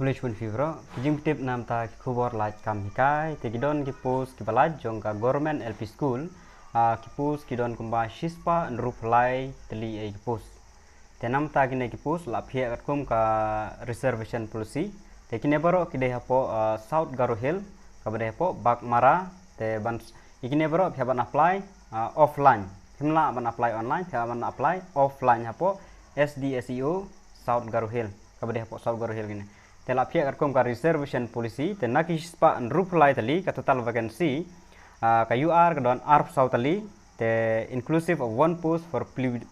Kublesh fibro kijim tip nam ta kubor laj kam hikai te gidon ki pos ki balaj jong ka government LP school ki pos gidon kumba shispa nrup lai teli e ki pos te nam ta kine ki pos la phia kat kum ka reservation policy te kine baro kide hapo South Garo Hill ka bade hapo Bakmara te ban ikine baro phia ban apply offline himla ban apply online phia ban apply offline hapo SDSEO South Garo Hill ka bade hapo South Garo Hill kine telah pihak kerkom ka reservation policy te naki spa nrup lai tali ka total vacancy ka UR ka don ARP sau tali te inclusive of one post for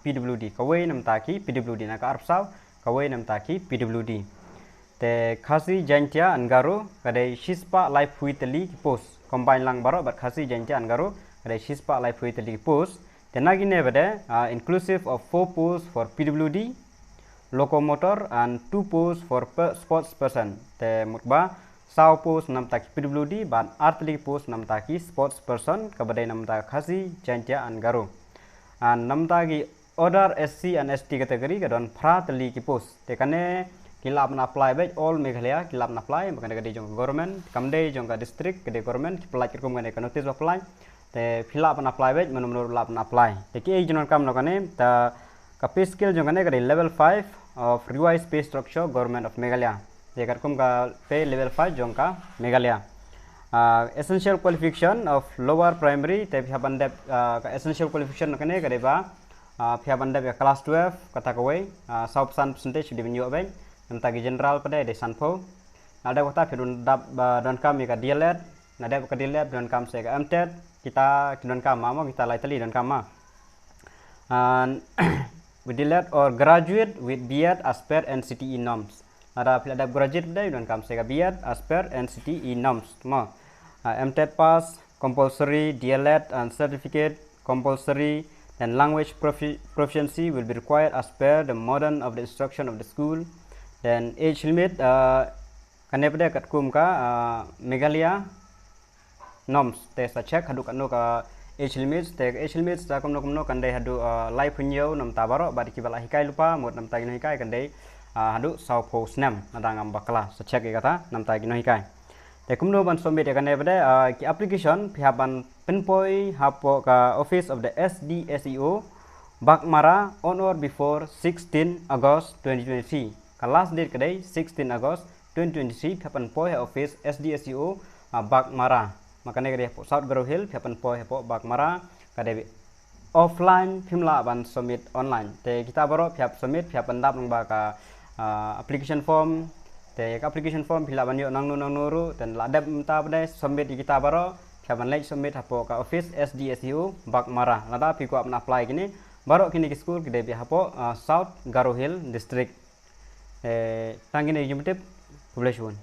PWD kawai nam taki PWD na ka ARP sau kawai nam taki PWD te khasi jantia angaro kadai shispa live hui tali ki post combine lang baro bat khasi jantia angaro kadai shispa live hui tali ki post te nagi ne bade inclusive of 4 posts for PWD locomotor and 2 posts for sports person te mutba sau post nam taki PWD ban artli post nam taki sports person kabadai nam ta khasi jantia angaro and nam taki other SC and ST category kadon pratli ki post te kane kilap na apply back all Meghalaya kilap na apply makane kade jong government kamde jong ka district kade government apply kirkum kane ka notice apply te filap na apply back menur lap na apply te ki jonon kam no kane ta ka pay scale jong kane kade level 5 of revised pay structure government of Meghalaya te karkum ka pay level 5 jong ka Meghalaya essential qualification of lower primary te phia bandep ka essential qualification kane kade ba phia bandep ka class 12 kata kawai 100% percentage di benyo baik tentang general pada de sanpo ada kota pedun dap don kami ka DLED nada ka DLED don kam se ka MTED kita don kam mamo kita lai tali don kam with DLED or graduate with BEd as per NCTE norms ada ada graduate pada don kam se ka BEd as per NCTE norms mo MTED pass compulsory DLED and certificate compulsory and language proficiency will be required as per the modern of the instruction of the school. Dan age limit kane pada kat kum ka Meghalaya norms te sa check hadu kanu ka age limits te age limits ta kumno kandai hadu live punyo nam tabaro badi kibala hikai lupa mod nam tagi no hikai kandai hadu sau post nam ada ngam bakla sa check kata nam tagi no hikai te kumno ban submit kane pada ki application pihaban pinpoi hapo ka office of the SDSEO Bakmara on or before 16 August 2023 ka last date kadai 16 August 2023 phapan poi office SDSEO Bakmara makane kadai South Garo Hill phapan poi hapo Bakmara kadai offline phimla ban submit online te kita baro phap submit phapan dap nang ba ka application form te application form phila ban yo nang nuru dan ladap mta badai submit kita baro phapan like submit hapo ka office SDSEO Bakmara lada pi ko apna apply kini baro kini ki school kadai hapo South Garo Hill district tangin e jumtip publish one